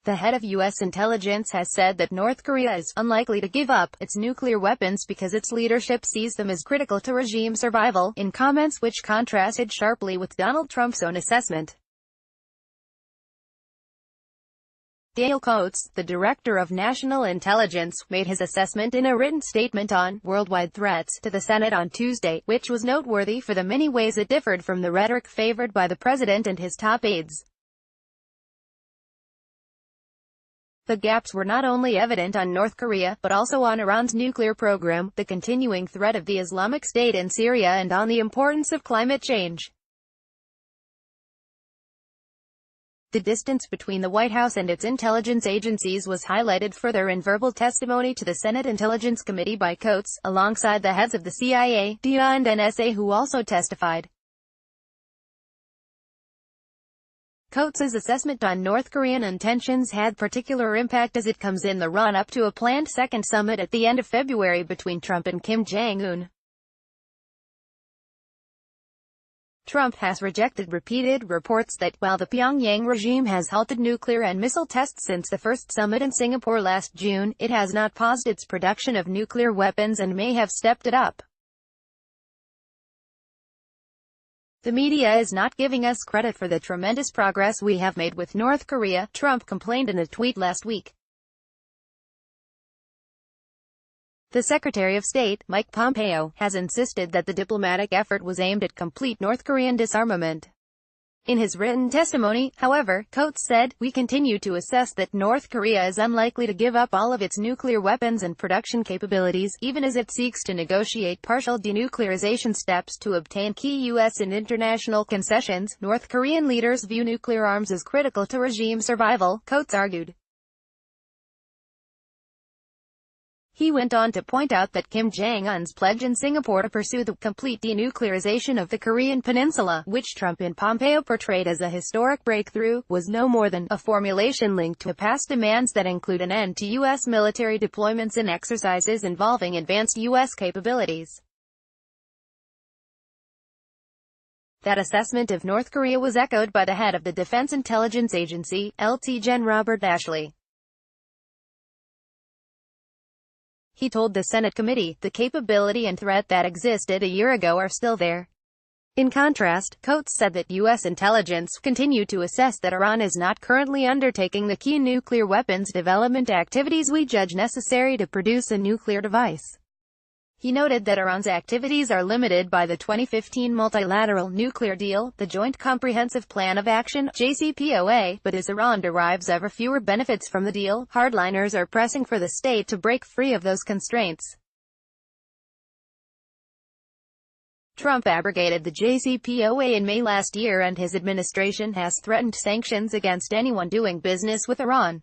The head of U.S. intelligence has said that North Korea is unlikely to give up its nuclear weapons because its leadership sees them as critical to regime survival, in comments which contrasted sharply with Donald Trump's own assessment. Dale Coates, the Director of National Intelligence, made his assessment in a written statement on worldwide threats to the Senate on Tuesday, which was noteworthy for the many ways it differed from the rhetoric favored by the president and his top aides. The gaps were not only evident on North Korea, but also on Iran's nuclear program, the continuing threat of the Islamic State in Syria, and on the importance of climate change. The distance between the White House and its intelligence agencies was highlighted further in verbal testimony to the Senate Intelligence Committee by Coates, alongside the heads of the CIA, DIA and NSA who also testified. Coates' assessment on North Korean intentions had particular impact as it comes in the run-up to a planned second summit at the end of February between Trump and Kim Jong-un. Trump has rejected repeated reports that, while the Pyongyang regime has halted nuclear and missile tests since the first summit in Singapore last June, it has not paused its production of nuclear weapons and may have stepped it up. The media is not giving us credit for the tremendous progress we have made with North Korea, Trump complained in a tweet last week. The Secretary of State, Mike Pompeo, has insisted that the diplomatic effort was aimed at complete North Korean disarmament. In his written testimony, however, Coates said, "We continue to assess that North Korea is unlikely to give up all of its nuclear weapons and production capabilities, even as it seeks to negotiate partial denuclearization steps to obtain key U.S. and international concessions. North Korean leaders view nuclear arms as critical to regime survival," Coates argued. He went on to point out that Kim Jong-un's pledge in Singapore to pursue the complete denuclearization of the Korean peninsula, which Trump and Pompeo portrayed as a historic breakthrough, was no more than a formulation linked to past demands that include an end to U.S. military deployments and exercises involving advanced U.S. capabilities. That assessment of North Korea was echoed by the head of the Defense Intelligence Agency, Lt. Gen. Robert Ashley. He told the Senate committee, "The capability and threat that existed a year ago are still there." In contrast, Coates said that U.S. intelligence continued to assess that Iran is not currently undertaking the key nuclear weapons development activities we judge necessary to produce a nuclear device. He noted that Iran's activities are limited by the 2015 multilateral nuclear deal, the Joint Comprehensive Plan of Action (JCPOA), but as Iran derives ever fewer benefits from the deal, hardliners are pressing for the state to break free of those constraints. Trump abrogated the JCPOA in May last year, and his administration has threatened sanctions against anyone doing business with Iran.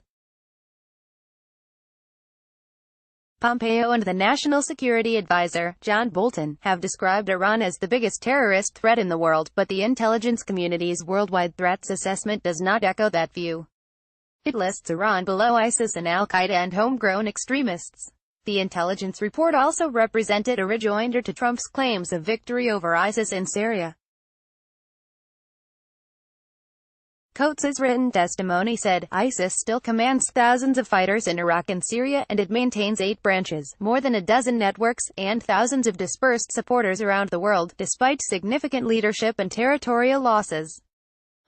Pompeo and the National Security Advisor, John Bolton, have described Iran as the biggest terrorist threat in the world, but the intelligence community's worldwide threats assessment does not echo that view. It lists Iran below ISIS and al-Qaeda and homegrown extremists. The intelligence report also represented a rejoinder to Trump's claims of victory over ISIS in Syria. Coates' written testimony said, "ISIS still commands thousands of fighters in Iraq and Syria, and it maintains 8 branches, more than a dozen networks, and thousands of dispersed supporters around the world, despite significant leadership and territorial losses."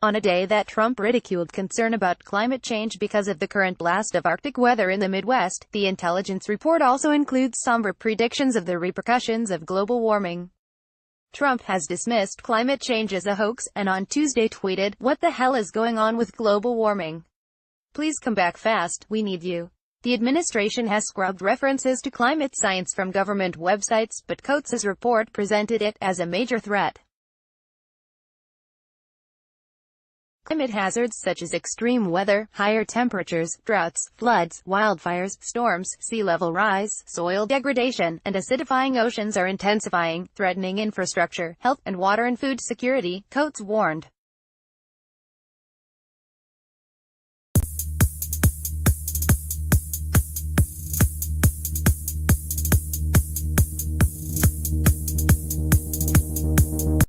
On a day that Trump ridiculed concern about climate change because of the current blast of Arctic weather in the Midwest, the intelligence report also includes somber predictions of the repercussions of global warming. Trump has dismissed climate change as a hoax, and on Tuesday tweeted, "What the hell is going on with global warming? Please come back fast, we need you." The administration has scrubbed references to climate science from government websites, but Coates' report presented it as a major threat. Climate hazards such as extreme weather, higher temperatures, droughts, floods, wildfires, storms, sea level rise, soil degradation, and acidifying oceans are intensifying, threatening infrastructure, health, and water and food security, Coates warned.